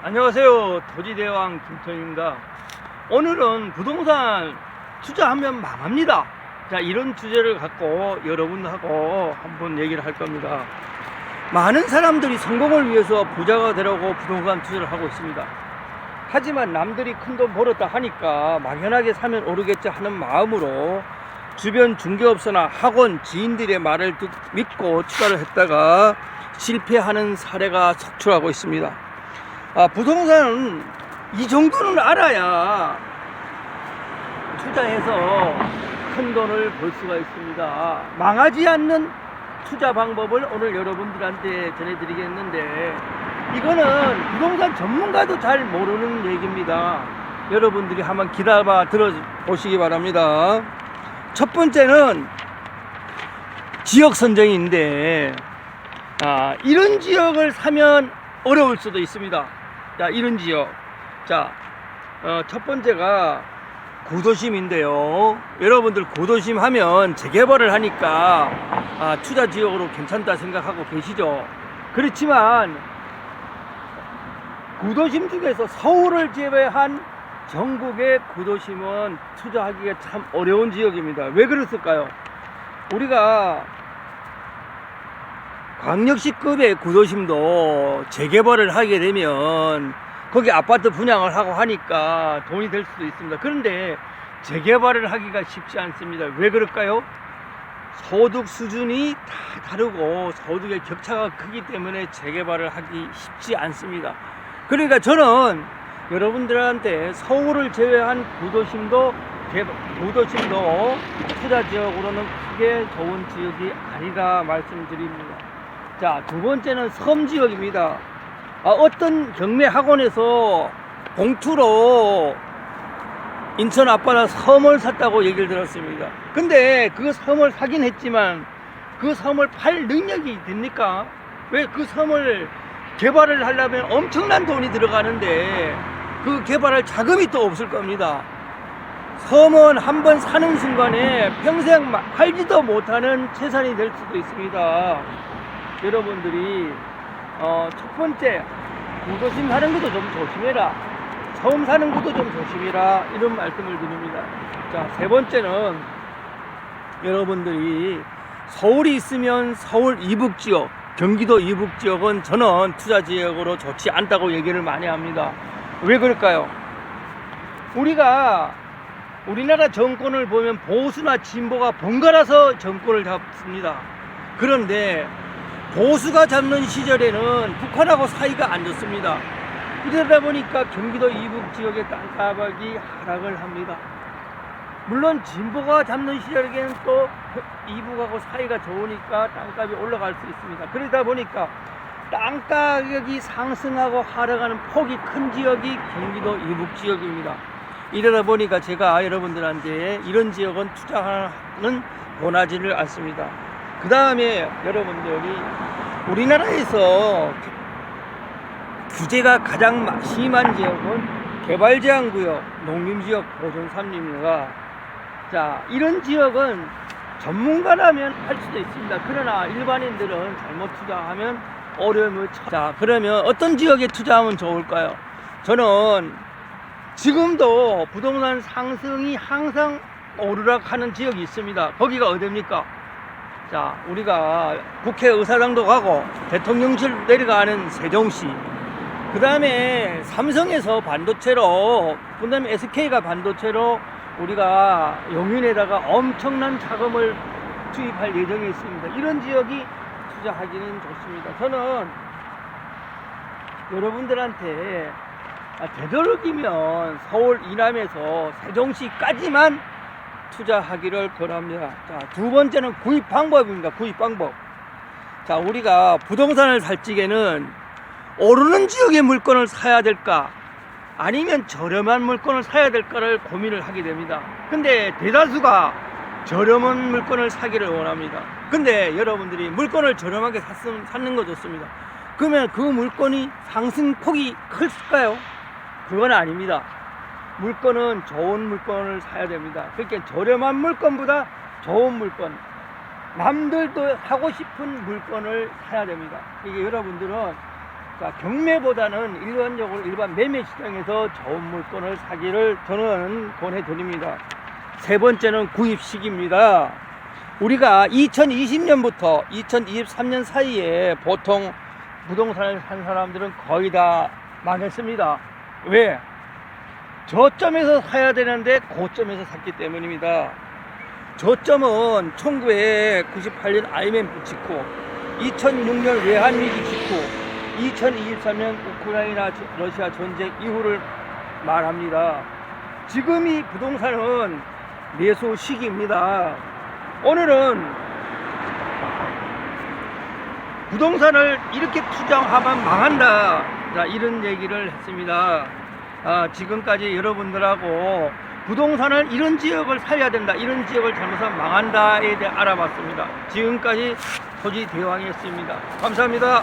안녕하세요. 토지대왕 김천입니다. 오늘은 부동산 투자하면 망합니다. 자, 이런 주제를 갖고 여러분하고 한번 얘기를 할 겁니다. 많은 사람들이 성공을 위해서 부자가 되려고 부동산 투자를 하고 있습니다. 하지만 남들이 큰 돈 벌었다 하니까 막연하게 사면 오르겠지 하는 마음으로 주변 중개업소나 학원 지인들의 말을 믿고 투자를 했다가 실패하는 사례가 속출하고 있습니다. 부동산은 이 정도는 알아야 투자해서 큰 돈을 벌 수가 있습니다. 망하지 않는 투자 방법을 오늘 여러분들한테 전해드리겠는데, 이거는 부동산 전문가도 잘 모르는 얘기입니다. 여러분들이 한번 기다려 들어보시기 바랍니다. 첫 번째는 지역 선정인데, 이런 지역을 사면 어려울 수도 있습니다. 자, 이런 지역. 자, 첫 번째가 구도심인데요. 여러분들 구도심 하면 재개발을 하니까 투자 지역으로 괜찮다 생각하고 계시죠. 그렇지만 구도심 중에서 서울을 제외한 전국의 구도심은 투자하기가 참 어려운 지역입니다. 왜 그랬을까요? 우리가 광역시급의 구도심도 재개발을 하게 되면 거기 아파트 분양을 하고 하니까 돈이 될 수도 있습니다. 그런데 재개발을 하기가 쉽지 않습니다. 왜 그럴까요? 소득 수준이 다 다르고 소득의 격차가 크기 때문에 재개발을 하기 쉽지 않습니다. 그러니까 저는 여러분들한테 서울을 제외한 구도심도 투자 지역으로는 크게 좋은 지역이 아니다 말씀드립니다. 자, 두 번째는 섬 지역입니다. 어떤 경매 학원에서 봉투로 인천 앞바다 섬을 샀다고 얘기를 들었습니다. 근데 그 섬을 사긴 했지만 그 섬을 팔 능력이 됩니까? 왜 그 섬을 개발을 하려면 엄청난 돈이 들어가는데 그 개발할 자금이 또 없을 겁니다. 섬은 한번 사는 순간에 평생 팔지도 못하는 재산이 될 수도 있습니다. 여러분들이 첫 번째, 구도심 사는 것도 좀 조심해라, 처음 사는 것도 좀 조심해라, 이런 말씀을 드립니다. 자, 세 번째는 여러분들이 서울이 있으면 서울 이북지역, 경기도 이북지역은 저는 투자지역으로 좋지 않다고 얘기를 많이 합니다. 왜 그럴까요? 우리나라 정권을 보면 보수나 진보가 번갈아서 정권을 잡습니다. 그런데 보수가 잡는 시절에는 북한하고 사이가 안 좋습니다. 이러다 보니까 경기도 이북 지역의 땅가격이 하락을 합니다. 물론 진보가 잡는 시절에는 또 이북하고 사이가 좋으니까 땅값이 올라갈 수 있습니다. 그러다 보니까 땅가격이 상승하고 하락하는 폭이 큰 지역이 경기도 이북 지역입니다. 이러다 보니까 제가 여러분들한테 이런 지역은 투자하는 권하지를 않습니다. 그 다음에 여러분들이 우리나라에서 규제가 가장 심한 지역은 개발제한구역, 농림지역, 보존산림입니다. 자, 이런 지역은 전문가라면 할 수도 있습니다. 그러나 일반인들은 잘못 투자하면 어려움을 자, 그러면 어떤 지역에 투자하면 좋을까요? 저는 지금도 부동산 상승이 항상 오르락하는 지역이 있습니다. 거기가 어디입니까? 자, 우리가 국회의사당도 가고 대통령실 내려가는 세종시, 그 다음에 삼성에서 반도체로, 그 다음에 SK가 반도체로 우리가 용인에다가 엄청난 자금을 투입할 예정이 있습니다. 이런 지역이 투자하기는 좋습니다. 저는 여러분들한테 되도록이면 서울 이남에서 세종시까지만 투자하기를 권합니다. 자, 두 번째는 구입 방법입니다. 구입 방법. 자, 우리가 부동산을 살 적에는 오르는 지역의 물건을 사야 될까, 아니면 저렴한 물건을 사야 될까를 고민을 하게 됩니다. 근데 대다수가 저렴한 물건을 사기를 원합니다. 근데 여러분들이 물건을 저렴하게 사는 거 좋습니다. 그러면 그 물건이 상승폭이 클까요? 그건 아닙니다. 물건은 좋은 물건을 사야 됩니다. 그러니까 저렴한 물건보다 좋은 물건, 남들도 하고 싶은 물건을 사야 됩니다. 이게 여러분들은 자, 경매보다는 일반적으로 일반 매매 시장에서 좋은 물건을 사기를 저는 권해드립니다. 세 번째는 구입 시기입니다. 우리가 2020년부터 2023년 사이에 보통 부동산을 산 사람들은 거의 다 망했습니다. 왜? 저점에서 사야 되는데 고점에서 샀기 때문입니다. 저점은 1998년 IMF 직후, 2006년 외환위기 직후, 2023년 우크라이나 러시아 전쟁 이후를 말합니다. 지금이 부동산은 매수 시기입니다. 오늘은 부동산을 이렇게 투자하면 망한다, 자, 이런 얘기를 했습니다. 지금까지 여러분들하고 부동산을 이런 지역을 살려야 된다, 이런 지역을 잘못하면 망한다에 대해 알아봤습니다. 지금까지 토지대왕이었습니다. 감사합니다.